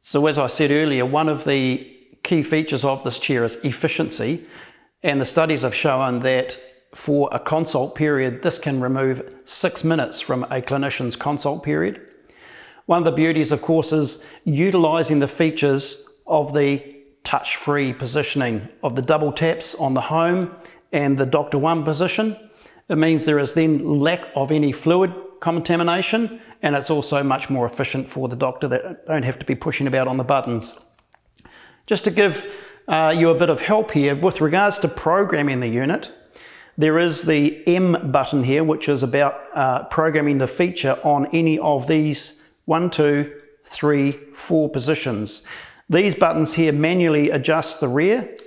So as I said earlier, one of the key features of this chair is efficiency, and the studies have shown that for a consult period, this can remove 6 minutes from a clinician's consult period. One of the beauties, of course, is utilising the features of the touch-free positioning of the double taps on the home and the Dr. 1 position. It means there is then lack of any fluid contamination, and it's also much more efficient for the doctor that don't have to be pushing about on the buttons. Just to give you a bit of help here, with regards to programming the unit, there is the M button here, which is about programming the feature on any of these 1, 2, 3, 4 positions. These buttons here manually adjust the rear,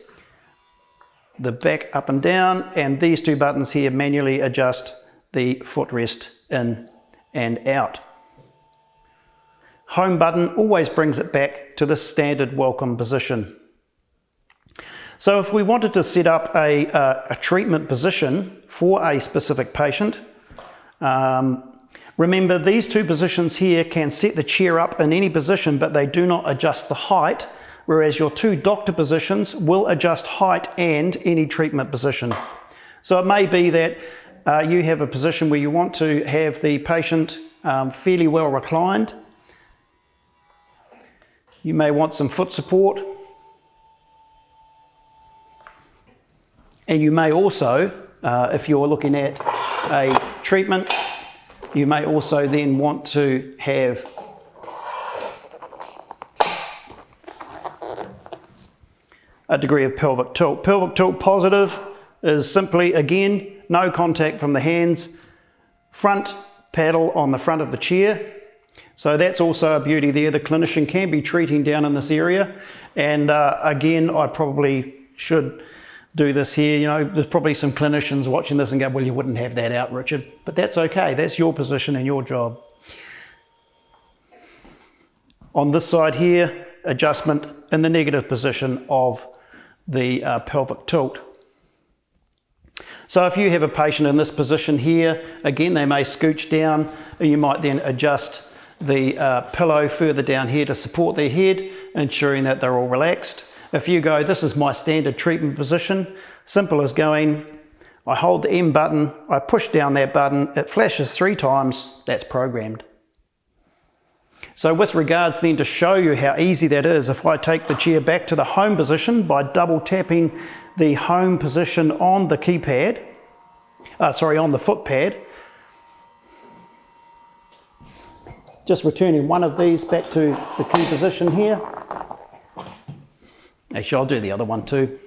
the back up and down, and these 2 buttons here manually adjust the footrest in and out. Home button always brings it back to the standard welcome position. So if we wanted to set up a treatment position for a specific patient, remember these 2 positions here can set the chair up in any position, but they do not adjust the height, whereas your 2 doctor positions will adjust height and any treatment position. So it may be that you have a position where you want to have the patient fairly well reclined. You may want some foot support. And you may also, if you're looking at a treatment, you may also then want to have a degree of pelvic tilt. Pelvic tilt positive is simply, again, no contact from the hands, front paddle on the front of the chair. So that's also a beauty there. The clinician can be treating down in this area. And again, I probably should do this here. You know, there's probably some clinicians watching this and go, well, you wouldn't have that out, Richard. But that's okay. That's your position and your job. On this side here, adjustment in the negative position of the pelvic tilt. So if you have a patient in this position here, again, they may scooch down, and you might then adjust the pillow further down here to support their head, ensuring that they're all relaxed. If you go, this is my standard treatment position, simple as going, I hold the M button, I push down that button, it flashes 3 times, that's programmed. So with regards then to show you how easy that is, if I take the chair back to the home position by double tapping the home position on the keypad, on the foot pad, just returning one of these back to the key position here. Actually, I'll do the other one too.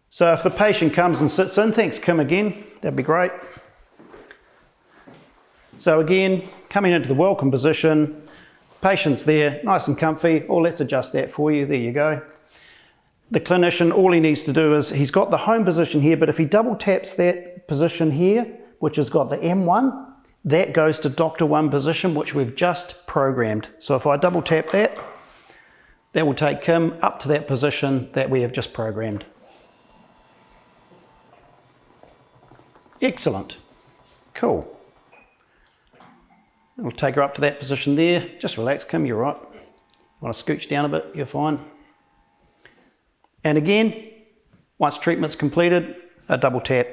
So if the patient comes and sits in, thanks Kim again, that'd be great. So again, coming into the welcome position, patient's there, nice and comfy. Oh, let's adjust that for you, there you go. The clinician, all he needs to do is, he's got the home position here, but if he double taps that position here, which has got the M1, that goes to Dr. 1 position, which we've just programmed. So if I double tap that, that will take Kim up to that position that we have just programmed. Excellent. Cool. We'll take her up to that position there. Just relax, Kim, you're right. Want to scooch down a bit, you're fine. And again, once treatment's completed, a double tap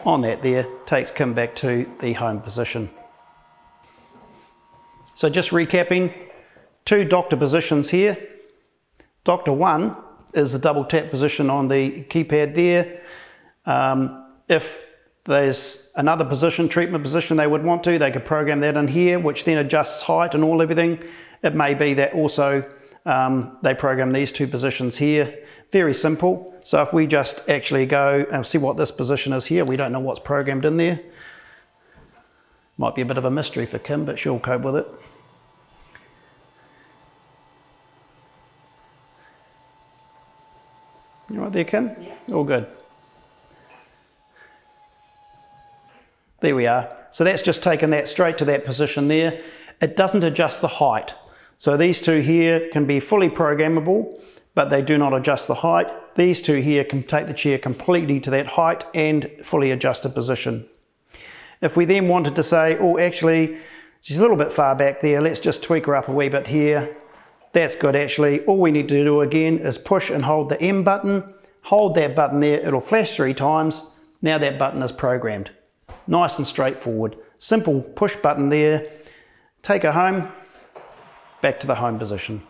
on that there takes Kim back to the home position. So just recapping, 2 doctor positions here. Dr. 1 is the double tap position on the keypad there. If there's another position, treatment position they would want to, they could program that in here, which then adjusts height and everything. It may be that also they program these 2 positions here. Very simple. So if we just actually go and see what this position is here, we don't know what's programmed in there. Might be a bit of a mystery for Kim, but she'll cope with it. You right there, Kim? Yeah. All good. There we are. So that's just taken that straight to that position there. It doesn't adjust the height. So these 2 here can be fully programmable, but they do not adjust the height. These 2 here can take the chair completely to that height and fully adjusted position. If we then wanted to say, oh, actually, she's a little bit far back there, let's just tweak her up a wee bit here. That's good actually. All we need to do again is push and hold the M button. Hold that button there, it'll flash 3 times. Now that button is programmed. Nice and straightforward. Simple push button there. Take her home, back to the home position.